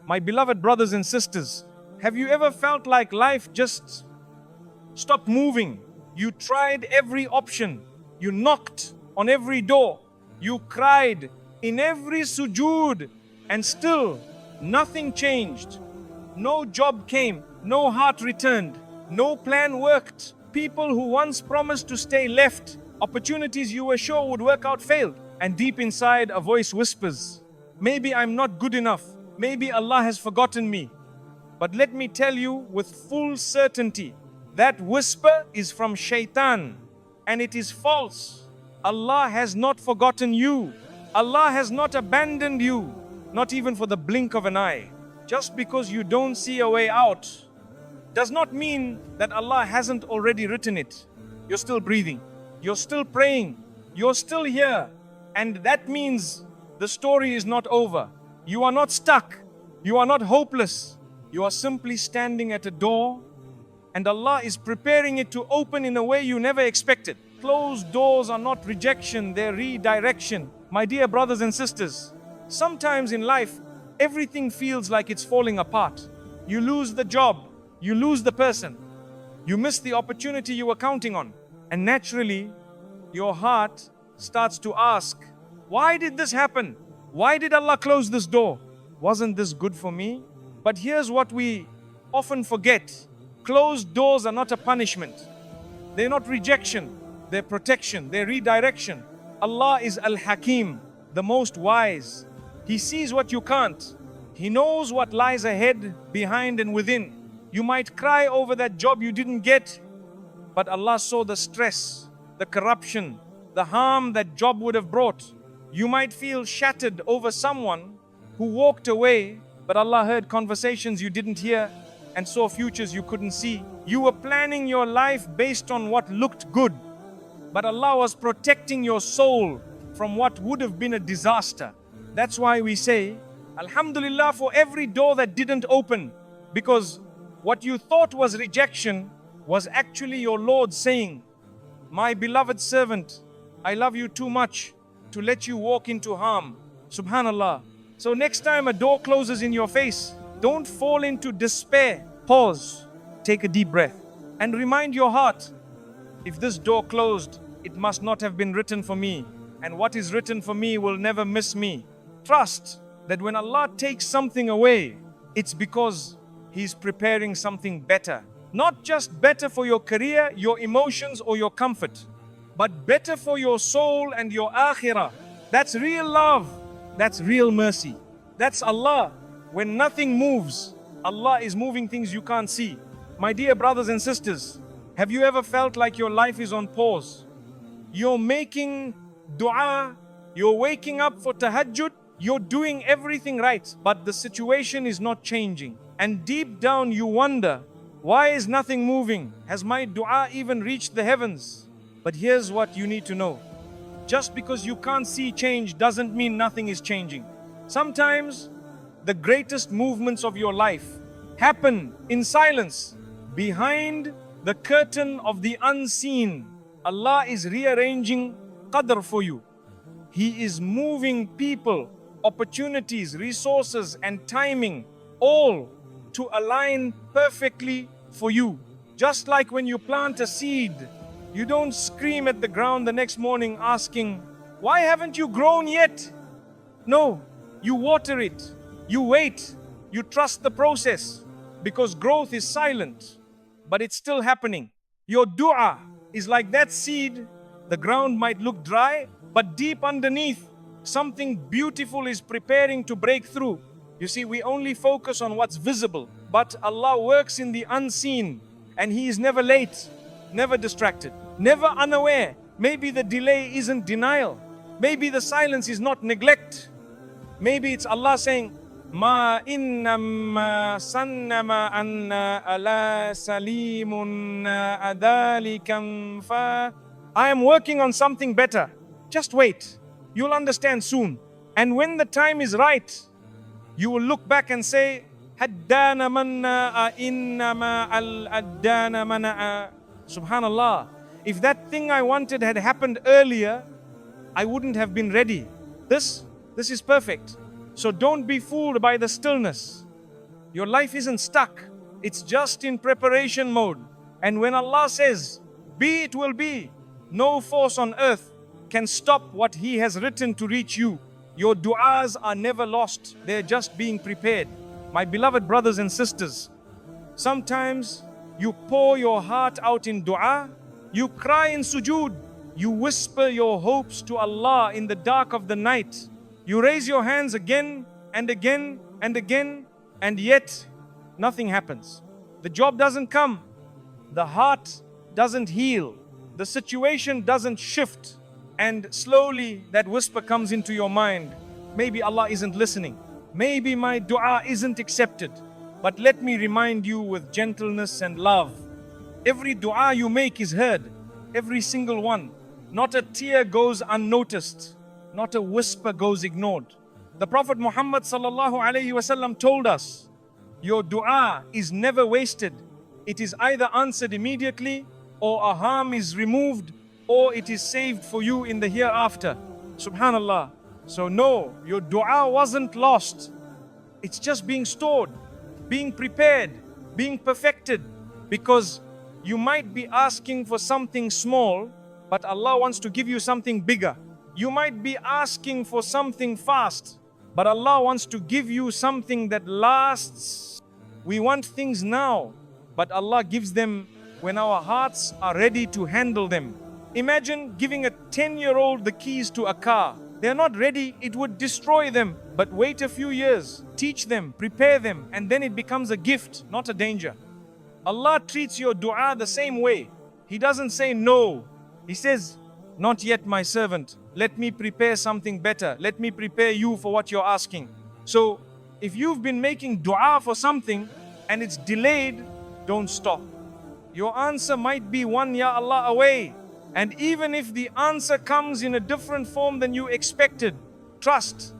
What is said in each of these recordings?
My beloved brothers and sisters, have you ever felt like life just stopped moving? You tried every option. You knocked on every door. You cried in every sujood, and still nothing changed. No job came, no heart returned, no plan worked. People who once promised to stay left. Opportunities you were sure would work out failed. And deep inside, a voice whispers, maybe I'm not good enough. Maybe Allah has forgotten me. But let me tell you with full certainty, that whisper is from shaitan, and it is false. Allah has not forgotten you. Allah has not abandoned you, not even for the blink of an eye. Just because you don't see a way out does not mean that Allah hasn't already written it. You're still breathing. You're still praying. You're still here. And that means the story is not over. You are not stuck. You are not hopeless. You are simply standing at a door, and Allah is preparing it to open in a way you never expected. Closed doors are not rejection, they're redirection. My dear brothers and sisters, sometimes in life, everything feels like it's falling apart. You lose the job, you lose the person, you miss the opportunity you were counting on. And naturally, your heart starts to ask, why did this happen? Why did Allah close this door? Wasn't this good for me? But here's what we often forget. Closed doors are not a punishment. They're not rejection. They're protection. They're redirection. Allah is Al-Hakim, the most wise. He sees what you can't. He knows what lies ahead, behind and within. You might cry over that job you didn't get, but Allah saw the stress, the corruption, the harm that job would have brought. You might feel shattered over someone who walked away, but Allah heard conversations you didn't hear and saw futures you couldn't see. You were planning your life based on what looked good, but Allah was protecting your soul from what would have been a disaster. That's why we say, Alhamdulillah for every door that didn't open, because what you thought was rejection was actually your Lord saying, my beloved servant, I love you too much to let you walk into harm. Subhanallah. So next time a door closes in your face, don't fall into despair. Pause, take a deep breath, and remind your heart, if this door closed, it must not have been written for me, and what is written for me will never miss me. Trust that when Allah takes something away, it's because He's preparing something better. Not just better for your career, your emotions, or your comfort, but better for your soul and your akhirah. That's real love. That's real mercy. That's Allah. When nothing moves, Allah is moving things you can't see. My dear brothers and sisters, have you ever felt like your life is on pause? You're making dua, you're waking up for tahajjud, you're doing everything right, but the situation is not changing. And deep down you wonder, why is nothing moving? Has my dua even reached the heavens? But here's what you need to know. Just because you can't see change doesn't mean nothing is changing. Sometimes the greatest movements of your life happen in silence, behind the curtain of the unseen. Allah is rearranging qadr for you. He is moving people, opportunities, resources and timing, all to align perfectly for you. Just like when you plant a seed, you don't scream at the ground the next morning asking, why haven't you grown yet? No, you water it, you wait, you trust the process, because growth is silent, but it's still happening. Your dua is like that seed. The ground might look dry, but deep underneath, something beautiful is preparing to break through. You see, we only focus on what's visible, but Allah works in the unseen, and He is never late, never distracted, never unaware. Maybe the delay isn't denial. Maybe the silence is not neglect. Maybe it's Allah saying, Ma innama sannama anna ala salimun adalikam fa. I am working on something better. Just wait. You'll understand soon. And when the time is right, you will look back and say, Haddana manna innama al-addana mana. Subhanallah. If that thing I wanted had happened earlier, I wouldn't have been ready. This is perfect. So don't be fooled by the stillness. Your life isn't stuck. It's just in preparation mode. And when Allah says, be, it will be. No force on earth can stop what He has written to reach you. Your du'as are never lost. They're just being prepared. My beloved brothers and sisters, sometimes you pour your heart out in du'a, you cry in sujood, you whisper your hopes to Allah in the dark of the night. You raise your hands again and again and again, and yet nothing happens. The job doesn't come. The heart doesn't heal. The situation doesn't shift. And slowly that whisper comes into your mind. Maybe Allah isn't listening. Maybe my dua isn't accepted. But let me remind you with gentleness and love. Every dua you make is heard. Every single one. Not a tear goes unnoticed. Not a whisper goes ignored. The Prophet Muhammad sallallahu alaihi wasallam told us, your dua is never wasted. It is either answered immediately, or a harm is removed, or it is saved for you in the hereafter. Subhanallah. So no, your dua wasn't lost. It's just being stored, being prepared, being perfected. Because you might be asking for something small, but Allah wants to give you something bigger. You might be asking for something fast, but Allah wants to give you something that lasts. We want things now, but Allah gives them when our hearts are ready to handle them. Imagine giving a 10-year-old the keys to a car. They're not ready, it would destroy them. But wait a few years, teach them, prepare them, and then it becomes a gift, not a danger. Allah treats your dua the same way. He doesn't say no. He says, not yet, my servant. Let me prepare something better. Let me prepare you for what you're asking. So, if you've been making dua for something and it's delayed, don't stop. Your answer might be one Ya Allah away. And even if the answer comes in a different form than you expected, trust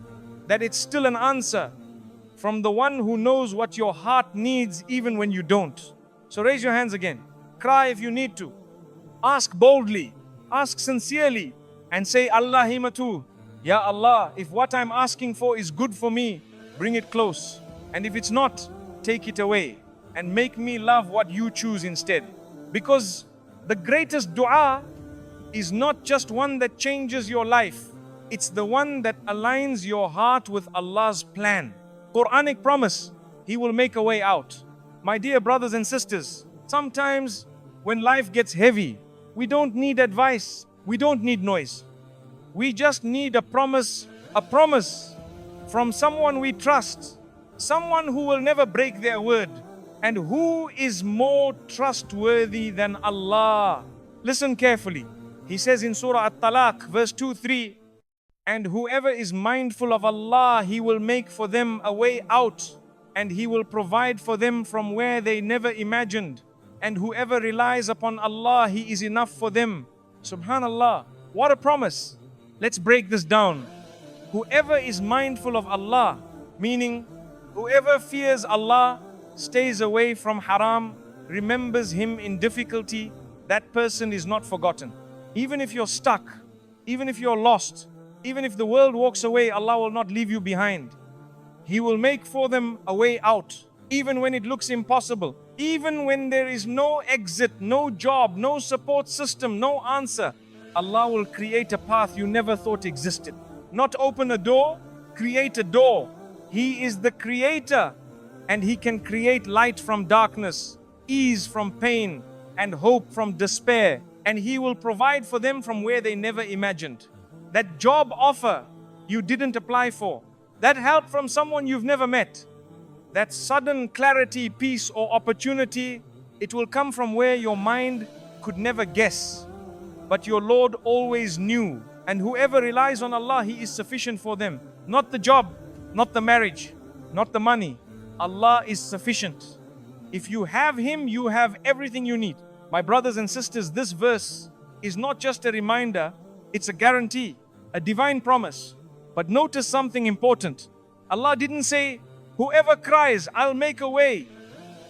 that it's still an answer from the one who knows what your heart needs even when you don't. So raise your hands again. Cry if you need to. Ask boldly. Ask sincerely. And say, Allahimatu, Ya Allah, if what I'm asking for is good for me, bring it close. And if it's not, take it away. And make me love what you choose instead. Because the greatest dua is not just one that changes your life. It's the one that aligns your heart with Allah's plan. Quranic promise, He will make a way out. My dear brothers and sisters, sometimes when life gets heavy, we don't need advice. We don't need noise. We just need a promise from someone we trust. Someone who will never break their word. And who is more trustworthy than Allah? Listen carefully. He says in Surah At-Talaq, verse 2-3, and whoever is mindful of Allah, He will make for them a way out, and He will provide for them from where they never imagined. And whoever relies upon Allah, He is enough for them. Subhanallah, what a promise. Let's break this down. Whoever is mindful of Allah, meaning whoever fears Allah, stays away from haram, remembers Him in difficulty, that person is not forgotten. Even if you're stuck, even if you're lost, even if the world walks away, Allah will not leave you behind. He will make for them a way out, even when it looks impossible, even when there is no exit, no job, no support system, no answer. Allah will create a path you never thought existed. Not open a door, create a door. He is the creator, and He can create light from darkness, ease from pain, and hope from despair. And He will provide for them from where they never imagined. That job offer you didn't apply for, that help from someone you've never met, that sudden clarity, peace, or opportunity, it will come from where your mind could never guess. But your Lord always knew. And whoever relies on Allah, He is sufficient for them. Not the job, not the marriage, not the money. Allah is sufficient. If you have Him, you have everything you need. My brothers and sisters, this verse is not just a reminder, it's a guarantee, a divine promise. But notice something important. Allah didn't say, whoever cries, I'll make a way.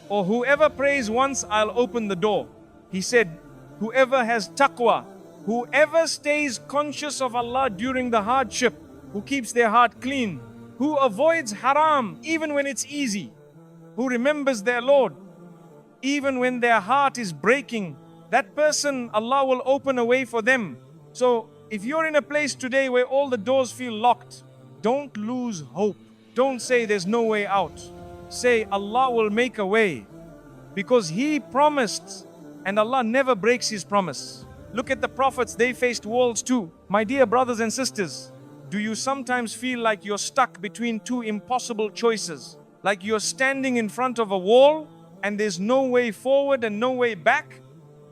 Or whoever prays once, I'll open the door. He said, whoever has taqwa, whoever stays conscious of Allah during the hardship, who keeps their heart clean, who avoids haram even when it's easy, who remembers their Lord, even when their heart is breaking, that person, Allah will open a way for them. So if you're in a place today where all the doors feel locked, don't lose hope. Don't say there's no way out. Say Allah will make a way, because He promised, and Allah never breaks His promise. Look at the prophets, they faced walls too. My dear brothers and sisters, do you sometimes feel like you're stuck between two impossible choices? Like you're standing in front of a wall and there's no way forward and no way back?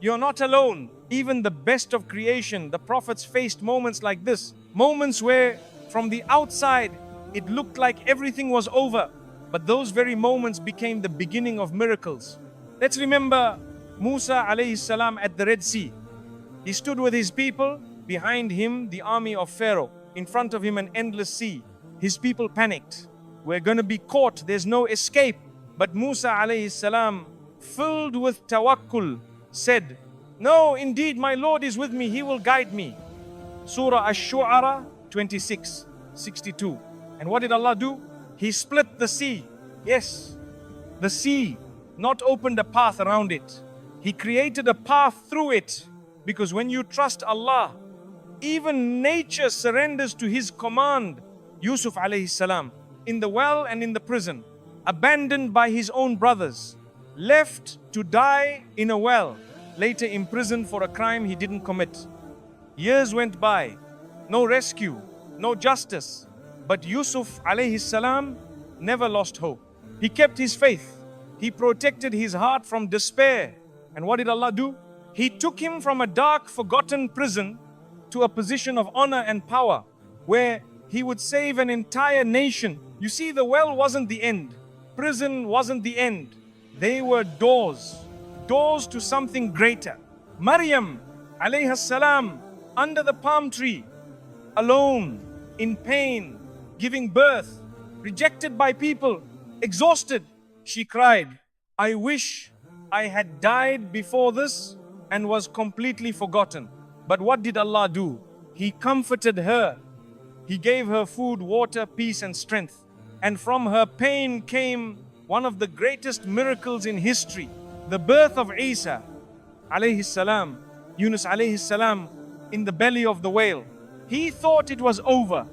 You're not alone. Even the best of creation, the prophets faced moments like this. Moments where from the outside it looked like everything was over. But those very moments became the beginning of miracles. Let's remember Musa alayhi salam at the Red Sea. He stood with his people, behind him the army of Pharaoh, in front of him an endless sea. His people panicked. We're going to be caught, there's no escape. But Musa alayhi salam, filled with tawakkul, said, no, indeed my Lord is with me, He will guide me. Surah Ash-Shu'ara 26:62. And what did Allah do? He split the sea. Yes, the sea, not opened a path around it. He created a path through it. Because when you trust Allah, even nature surrenders to His command. Yusuf alayhi salam, in the well and in the prison, abandoned by his own brothers, left to die in a well, later imprisoned for a crime he didn't commit. Years went by, no rescue, no justice. But Yusuf alayhi salam never lost hope. He kept his faith. He protected his heart from despair. And what did Allah do? He took him from a dark, forgotten prison to a position of honor and power, where he would save an entire nation. You see, the well wasn't the end. Prison wasn't the end. They were doors. Doors to something greater. Maryam alayhi salam, under the palm tree, alone, in pain, giving birth, rejected by people, exhausted. She cried, I wish I had died before this and was completely forgotten. But what did Allah do? He comforted her. He gave her food, water, peace and strength. And from her pain came one of the greatest miracles in history. The birth of Isa alayhi salam, Yunus alayhi salam, in the belly of the whale. He thought it was over,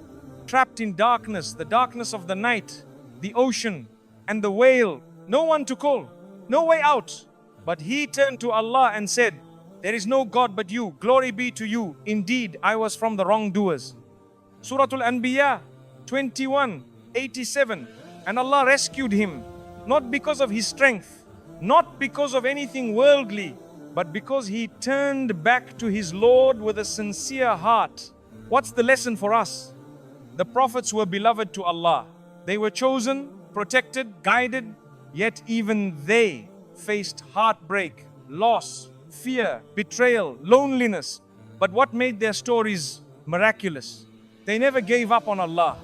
trapped in darkness, the darkness of the night, the ocean and the whale. No one to call, no way out. But he turned to Allah and said, there is no God but you, glory be to you. Indeed, I was from the wrongdoers. Surah Al-Anbiya 21:87. And Allah rescued him, not because of his strength, not because of anything worldly, but because he turned back to his Lord with a sincere heart. What's the lesson for us? The prophets were beloved to Allah. They were chosen, protected, guided, yet even they faced heartbreak, loss, fear, betrayal, loneliness. But what made their stories miraculous? They never gave up on Allah.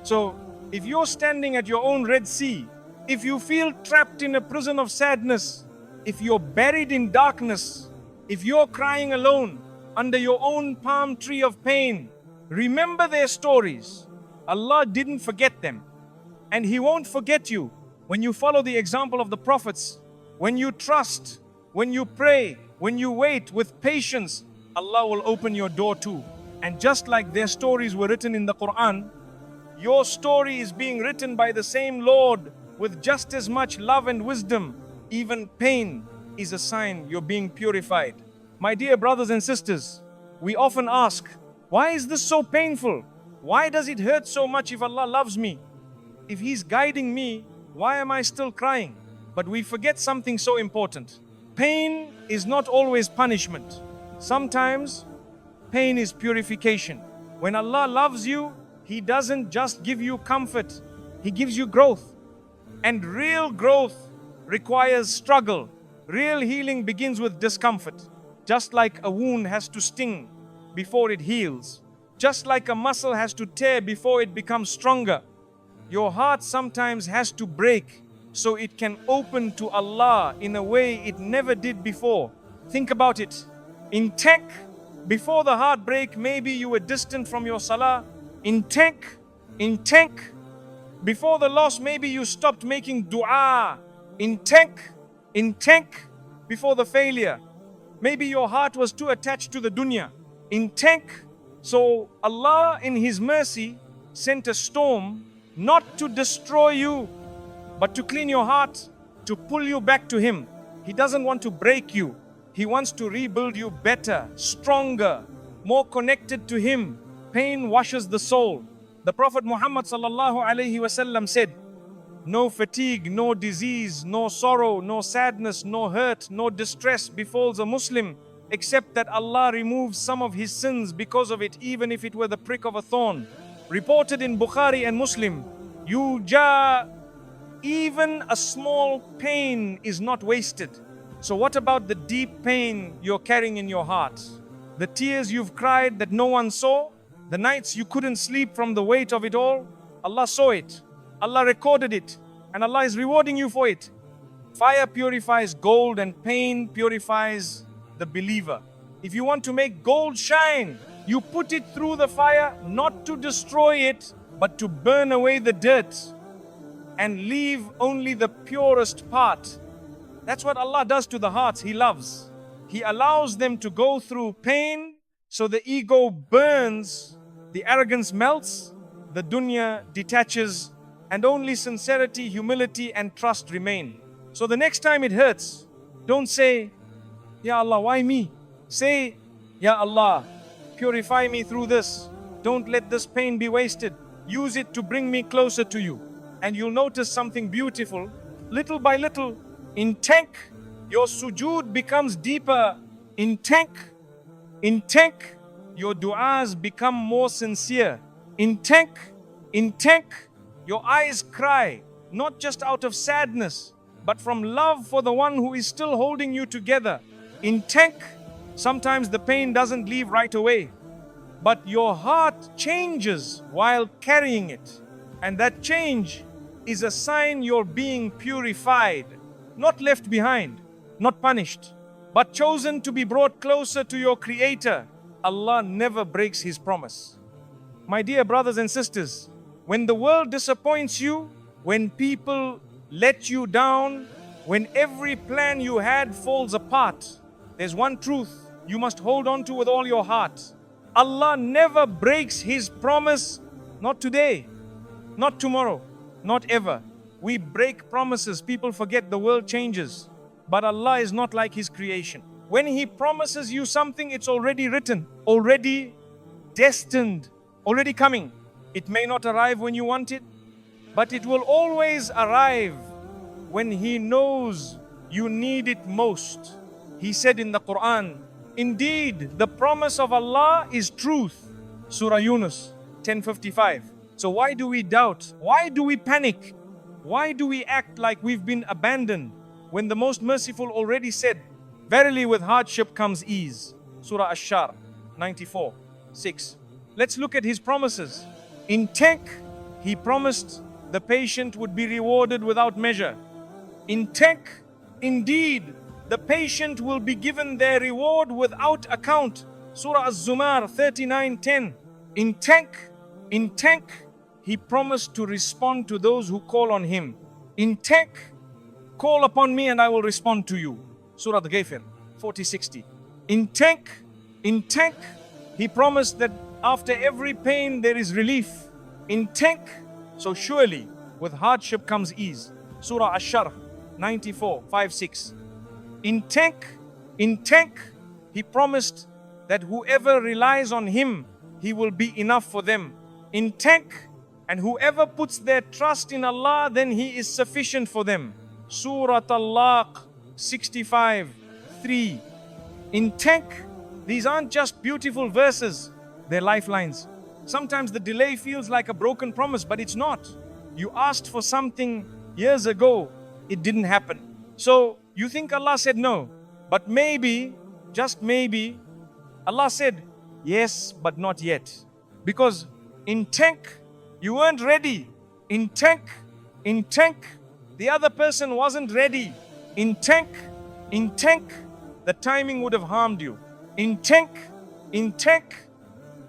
So, if you're standing at your own Red Sea, if you feel trapped in a prison of sadness, if you're buried in darkness, if you're crying alone under your own palm tree of pain, remember their stories. Allah didn't forget them, and He won't forget you when you follow the example of the prophets. When you trust, when you pray, when you wait with patience, Allah will open your door too. And just like their stories were written in the Quran, your story is being written by the same Lord with just as much love and wisdom. Even pain is a sign you're being purified. My dear brothers and sisters, we often ask, why is this so painful? Why does it hurt so much if Allah loves me? If He's guiding me, why am I still crying? But we forget something so important. Pain is not always punishment. Sometimes pain is purification. When Allah loves you, He doesn't just give you comfort, He gives you growth. And real growth requires struggle. Real healing begins with discomfort. Just like a wound has to sting before it heals. Just like a muscle has to tear before it becomes stronger. Your heart sometimes has to break so it can open to Allah in a way it never did before. Think about it. In tech, before the heartbreak, maybe you were distant from your salah. In tech, Before the loss, maybe you stopped making dua. In tank before the failure. Maybe your heart was too attached to the dunya. In tank. So Allah in His mercy sent a storm not to destroy you, but to clean your heart, to pull you back to Him. He doesn't want to break you. He wants to rebuild you better, stronger, more connected to Him. Pain washes the soul. The Prophet Muhammad sallallahu alaihi wasallam said, no fatigue, no disease, no sorrow, no sadness, no hurt, no distress befalls a Muslim except that Allah removes some of his sins because of it, even if it were the prick of a thorn. Reported in Bukhari and Muslim, even a small pain is not wasted. So what about the deep pain you're carrying in your heart? The tears you've cried that no one saw? The nights you couldn't sleep from the weight of it all? Allah saw it. Allah recorded it. And Allah is rewarding you for it. Fire purifies gold and pain purifies the believer. If you want to make gold shine, you put it through the fire not to destroy it, but to burn away the dirt and leave only the purest part. That's what Allah does to the hearts He loves. He allows them to go through pain so the ego burns, the arrogance melts, the dunya detaches, and only sincerity, humility, and trust remain. So the next time it hurts, don't say, Ya Allah, why me? Say, Ya Allah, purify me through this. Don't let this pain be wasted. Use it to bring me closer to you. And you'll notice something beautiful. Little by little, in tank, your sujood becomes deeper. In tank, your du'as become more sincere. In tank, your eyes cry, not just out of sadness, but from love for the one who is still holding you together. In tank, sometimes the pain doesn't leave right away, but your heart changes while carrying it. And that change is a sign you're being purified, not left behind, not punished, but chosen to be brought closer to your Creator. Allah never breaks His promise. My dear brothers and sisters, when the world disappoints you, when people let you down, when every plan you had falls apart, there's one truth you must hold on to with all your heart. Allah never breaks His promise, not today, not tomorrow, not ever. We break promises, people forget the world changes. But Allah is not like His creation. When He promises you something, it's already written, already destined, already coming. It may not arrive when you want it, but it will always arrive when He knows you need it most. He said in the Quran, indeed, the promise of Allah is truth. Surah Yunus 10:55. So why do we doubt? Why do we panic? Why do we act like we've been abandoned when the Most Merciful already said, verily with hardship comes ease. Surah Ash-Shar 94:6. Let's look at His promises. In tank, He promised the patient would be rewarded without measure. In tank, indeed, the patient will be given their reward without account. Surah Az-Zumar 39:10. In tank, He promised to respond to those who call on Him. In tank, call upon me and I will respond to you. Surah Al-Ghafir 40:60. In tank, He promised that after every pain there is relief. In tank, so surely with hardship comes ease. Surah Ash-Sharh 94:5-6. In tank, He promised that whoever relies on Him, He will be enough for them. In tank, and whoever puts their trust in Allah, then He is sufficient for them. Surah Al-Laq 65:3. In tank, these aren't just beautiful verses, they're lifelines. Sometimes the delay feels like a broken promise, but it's not. You asked for something years ago, it didn't happen. So you think Allah said no, but maybe, just maybe, Allah said yes, but not yet. Because in tank, you weren't ready. In tank, the other person wasn't ready. In tank, the timing would have harmed you. In tank,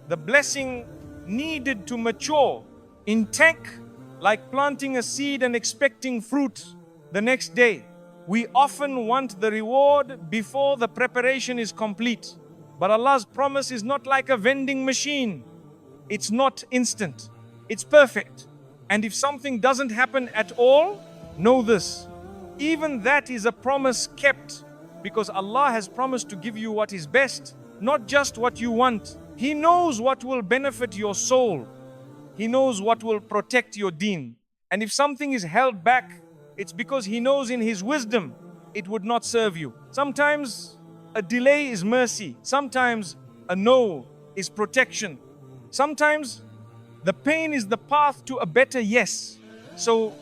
the blessing needed to mature. In tank, like planting a seed and expecting fruit the next day. We often want the reward before the preparation is complete. But Allah's promise is not like a vending machine. It's not instant. It's perfect. And if something doesn't happen at all, know this. Even that is a promise kept, because Allah has promised to give you what is best, not just what you want. He knows what will benefit your soul. He knows what will protect your deen. And if something is held back, it's because He knows in His wisdom it would not serve you. Sometimes a delay is mercy. Sometimes a no is protection. Sometimes the pain is the path to a better yes. So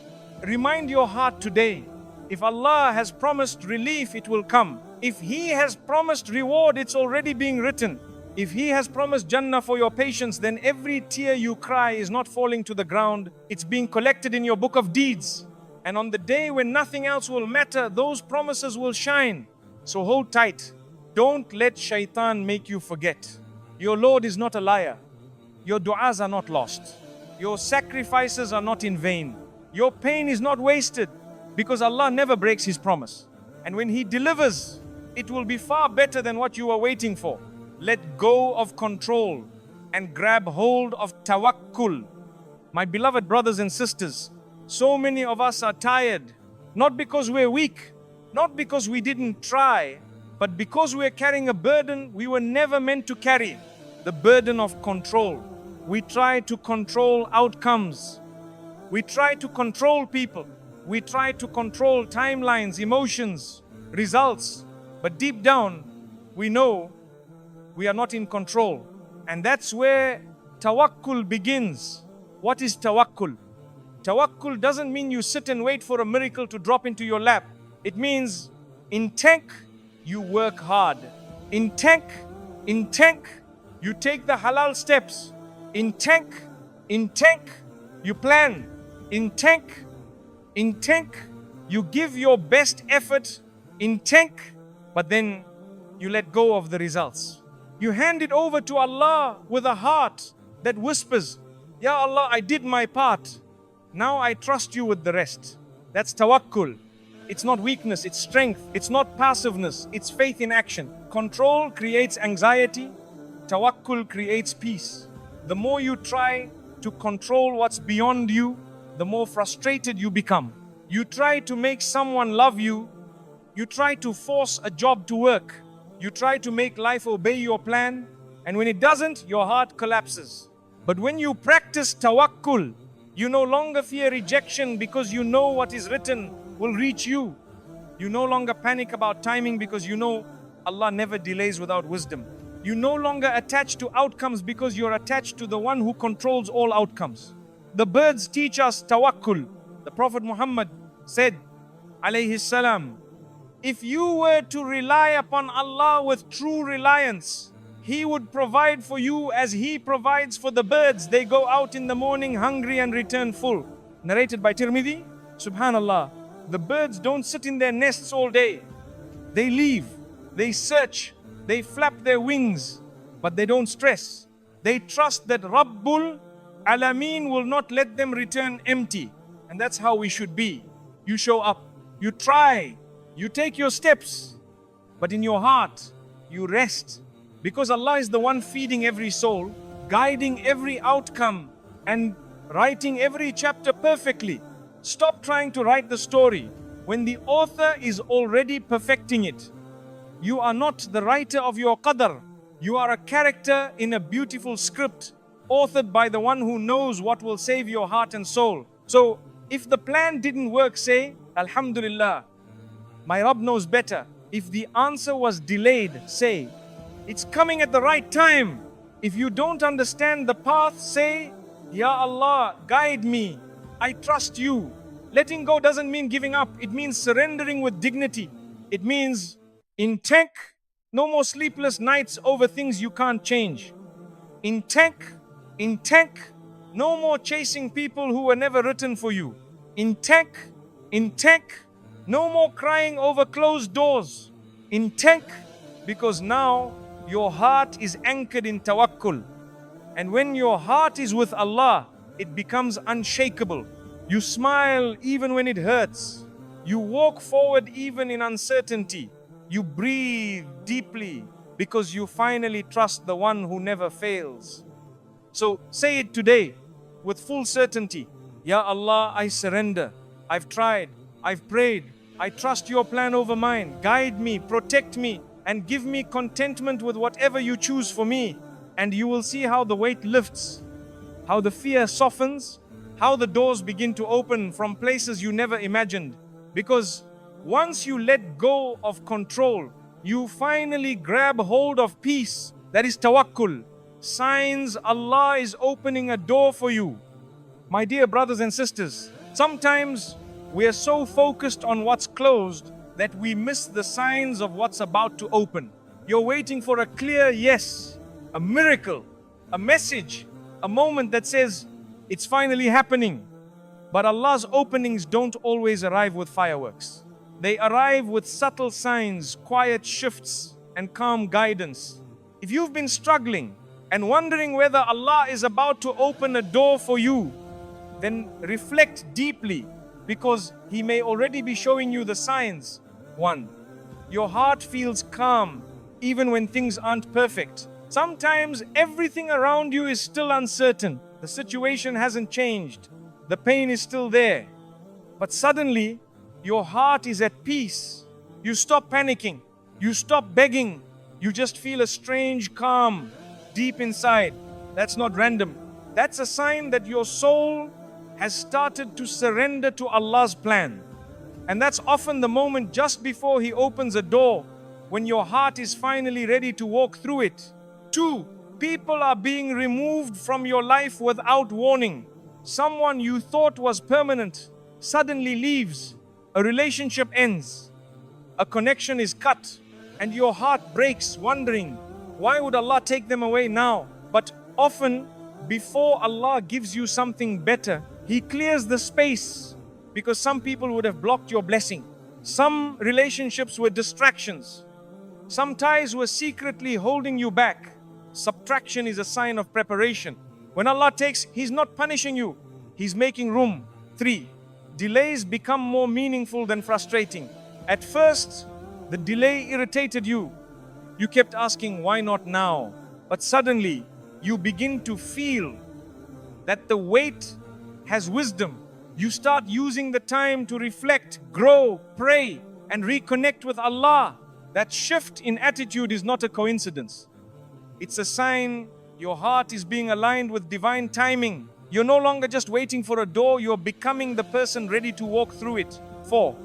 remind your heart today, if Allah has promised relief, it will come. If He has promised reward, it's already being written. If He has promised Jannah for your patience, then every tear you cry is not falling to the ground. It's being collected in your book of deeds. And on the day when nothing else will matter, those promises will shine. So hold tight. Don't let shaitan make you forget. Your Lord is not a liar. Your du'as are not lost. Your sacrifices are not in vain. Your pain is not wasted, because Allah never breaks His promise. And when He delivers, it will be far better than what you are waiting for. Let go of control and grab hold of tawakkul. My beloved brothers and sisters, so many of us are tired, not because we're weak, not because we didn't try, but because we're carrying a burden we were never meant to carry. The burden of control. We try to control outcomes. We try to control people. We try to control timelines, emotions, results. But deep down, we know we are not in control. And that's where tawakkul begins. What is tawakkul? Tawakkul doesn't mean you sit and wait for a miracle to drop into your lap. It means in tank, you work hard. In tank, you take the halal steps. In tank, you plan. In tank, you give your best effort. In tank, but then you let go of the results. You hand it over to Allah with a heart that whispers, Ya Allah, I did my part. Now I trust you with the rest. That's tawakkul. It's not weakness, it's strength. It's not passiveness, it's faith in action. Control creates anxiety. Tawakkul creates peace. The more you try to control what's beyond you, the more frustrated you become. You try to make someone love you. You try to force a job to work. You try to make life obey your plan. And when it doesn't, your heart collapses. But when you practice tawakkul, you no longer fear rejection because you know what is written will reach you. You no longer panic about timing because you know Allah never delays without wisdom. You no longer attach to outcomes because you're attached to the one who controls all outcomes. The birds teach us tawakkul. The Prophet Muhammad said, alayhi salam, if you were to rely upon Allah with true reliance, He would provide for you as He provides for the birds. They go out in the morning hungry and return full. Narrated by Tirmidhi. Subhanallah. The birds don't sit in their nests all day. They leave. They search. They flap their wings. But they don't stress. They trust that Rabbul Alameen will not let them return empty. And that's how we should be. You show up. You try. You take your steps. But in your heart, you rest. Because Allah is the one feeding every soul, guiding every outcome, and writing every chapter perfectly. Stop trying to write the story when the author is already perfecting it. You are not the writer of your qadr. You are a character in a beautiful script, authored by the one who knows what will save your heart and soul. So, if the plan didn't work, say, Alhamdulillah, my Rabb knows better. If the answer was delayed, say, it's coming at the right time. If you don't understand the path, say, Ya Allah, guide me. I trust you. Letting go doesn't mean giving up. It means surrendering with dignity. It means in tank, no more sleepless nights over things you can't change. In tank, no more chasing people who were never written for you. In tank, no more crying over closed doors. In tank, because now your heart is anchored in tawakkul. And when your heart is with Allah, it becomes unshakable. You smile even when it hurts. You walk forward even in uncertainty. You breathe deeply because you finally trust the one who never fails. So say it today with full certainty. Ya Allah, I surrender. I've tried. I've prayed. I trust your plan over mine. Guide me, protect me, and give me contentment with whatever you choose for me. And you will see how the weight lifts, how the fear softens, how the doors begin to open from places you never imagined. Because once you let go of control, you finally grab hold of peace. That is tawakkul. Signs Allah is opening a door for you. My dear brothers and sisters, sometimes we are so focused on what's closed that we miss the signs of what's about to open. You're waiting for a clear yes, a miracle, a message, a moment that says, it's finally happening. But Allah's openings don't always arrive with fireworks. They arrive with subtle signs, quiet shifts, and calm guidance. If you've been struggling and wondering whether Allah is about to open a door for you, then reflect deeply, because He may already be showing you the signs. 1. Your heart feels calm even when things aren't perfect. Sometimes everything around you is still uncertain. The situation hasn't changed. The pain is still there. But suddenly, your heart is at peace. You stop panicking. You stop begging. You just feel a strange calm deep inside. That's not random. That's a sign that your soul has started to surrender to Allah's plan. And that's often the moment just before He opens a door, when your heart is finally ready to walk through it. 2. People are being removed from your life without warning. Someone you thought was permanent suddenly leaves. A relationship ends. A connection is cut. And your heart breaks, wondering, why would Allah take them away now? But often, before Allah gives you something better, He clears the space, because some people would have blocked your blessing. Some relationships were distractions. Some ties were secretly holding you back. Subtraction is a sign of preparation. When Allah takes, He's not punishing you. He's making room. 3. Delays become more meaningful than frustrating. At first, the delay irritated you. You kept asking, why not now? But suddenly, you begin to feel that the wait has wisdom. You start using the time to reflect, grow, pray, and reconnect with Allah. That shift in attitude is not a coincidence. It's a sign your heart is being aligned with divine timing. You're no longer just waiting for a door, you're becoming the person ready to walk through it. 4.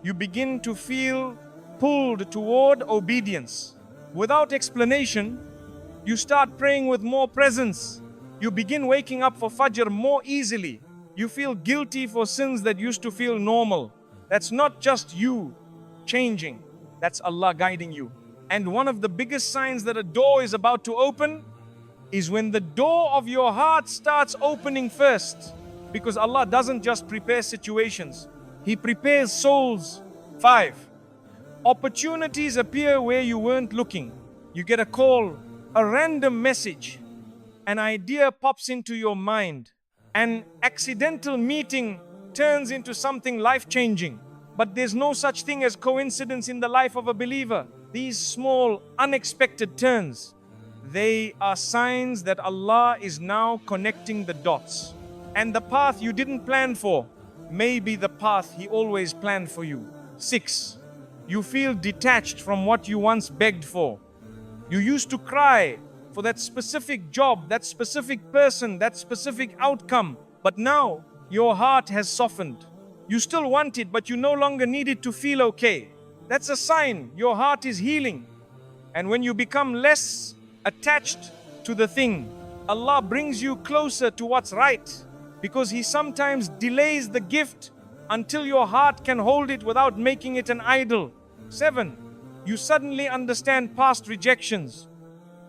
You begin to feel pulled toward obedience. Without explanation, you start praying with more presence. You begin waking up for Fajr more easily. You feel guilty for sins that used to feel normal. That's not just you changing, that's Allah guiding you. And one of the biggest signs that a door is about to open is when the door of your heart starts opening first. Because Allah doesn't just prepare situations, He prepares souls. 5. Opportunities appear where you weren't looking. You get a call, a random message, an idea pops into your mind. An accidental meeting turns into something life-changing. But there's no such thing as coincidence in the life of a believer. These small, unexpected turns, they are signs that Allah is now connecting the dots. And the path you didn't plan for may be the path He always planned for you. 6. You feel detached from what you once begged for. You used to cry for that specific job, that specific person, that specific outcome. But now, your heart has softened. You still want it, but you no longer need it to feel okay. That's a sign your heart is healing. And when you become less attached to the thing, Allah brings you closer to what's right, because He sometimes delays the gift until your heart can hold it without making it an idol. 7. You suddenly understand past rejections.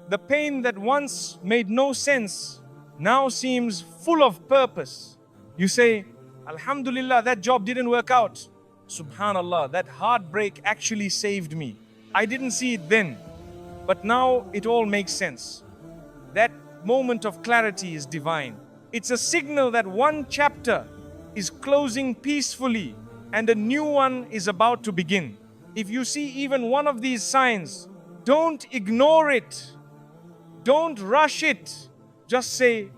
The pain that once made no sense now seems full of purpose. You say, Alhamdulillah, that job didn't work out. Subhanallah, that heartbreak actually saved me. I didn't see it then, but now it all makes sense. That moment of clarity is divine. It's a signal that one chapter is closing peacefully and a new one is about to begin. If you see even one of these signs, don't ignore it. Don't rush it. Just say,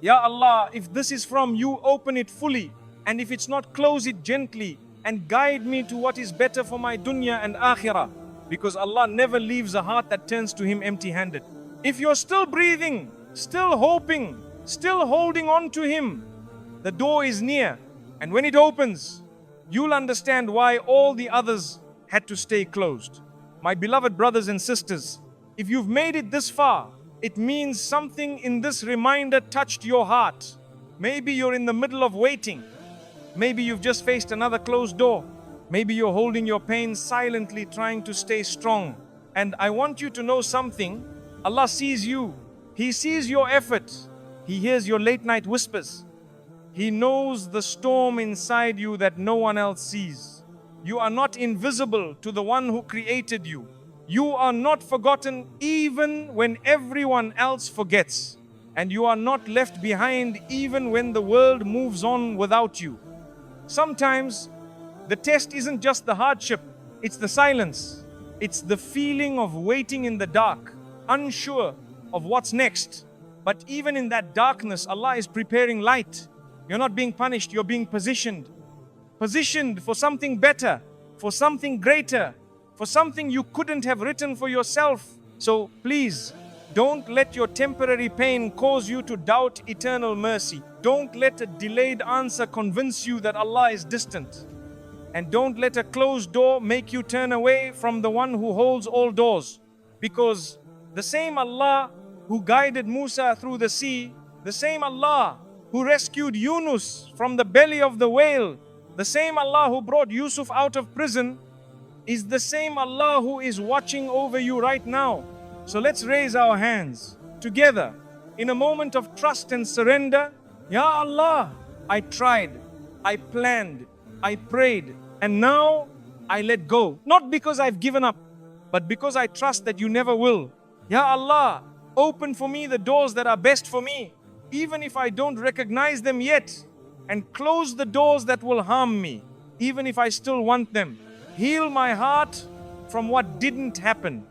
Ya Allah, if this is from you, open it fully. And if it's not, close it gently and guide me to what is better for my dunya and akhirah. Because Allah never leaves a heart that turns to Him empty-handed. If you're still breathing, still hoping, still holding on to Him, the door is near. And when it opens, you'll understand why all the others had to stay closed. My beloved brothers and sisters, if you've made it this far, it means something in this reminder touched your heart. Maybe you're in the middle of waiting. Maybe you've just faced another closed door. Maybe you're holding your pain silently, trying to stay strong. And I want you to know something. Allah sees you. He sees your effort. He hears your late night whispers. He knows the storm inside you that no one else sees. You are not invisible to the one who created you. You are not forgotten even when everyone else forgets. And you are not left behind even when the world moves on without you. Sometimes the test isn't just the hardship, it's the silence. It's the feeling of waiting in the dark, unsure of what's next. But even in that darkness, Allah is preparing light. You're not being punished, you're being positioned. Positioned for something better, for something greater, for something you couldn't have written for yourself. So please, don't let your temporary pain cause you to doubt eternal mercy. Don't let a delayed answer convince you that Allah is distant. And don't let a closed door make you turn away from the one who holds all doors. Because the same Allah who guided Musa through the sea, the same Allah who rescued Yunus from the belly of the whale, the same Allah who brought Yusuf out of prison, is the same Allah who is watching over you right now. So let's raise our hands together in a moment of trust and surrender. Ya Allah, I tried, I planned, I prayed, and now I let go. Not because I've given up, but because I trust that you never will. Ya Allah, open for me the doors that are best for me, even if I don't recognize them yet, and close the doors that will harm me, even if I still want them. Heal my heart from what didn't happen.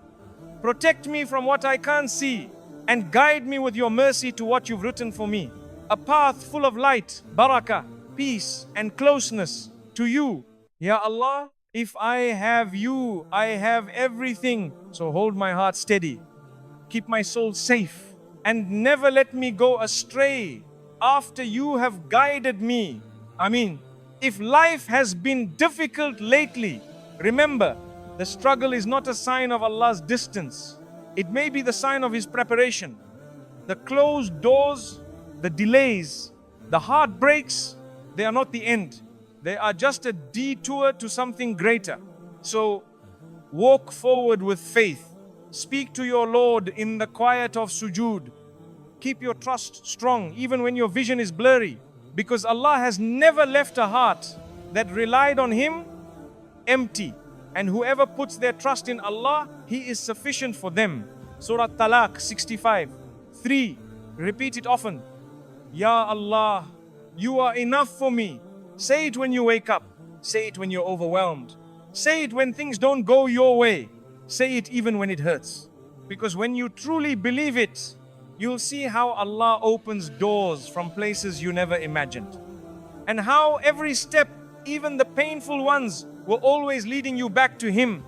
Protect me from what I can't see, and guide me with your mercy to what you've written for me. A path full of light, barakah, peace, and closeness to you. Ya Allah, if I have you, I have everything. So hold my heart steady. Keep my soul safe, and never let me go astray after you have guided me. If life has been difficult lately, remember, the struggle is not a sign of Allah's distance. It may be the sign of His preparation. The closed doors, the delays, the heartbreaks, they are not the end. They are just a detour to something greater. So walk forward with faith. Speak to your Lord in the quiet of sujood. Keep your trust strong even when your vision is blurry. Because Allah has never left a heart that relied on Him empty. And whoever puts their trust in Allah, He is sufficient for them. Surah Talaq 65:3. Repeat it often. Ya Allah, you are enough for me. Say it when you wake up. Say it when you're overwhelmed. Say it when things don't go your way. Say it even when it hurts. Because when you truly believe it, you'll see how Allah opens doors from places you never imagined. And how every step, even the painful ones, were always leading you back to Him.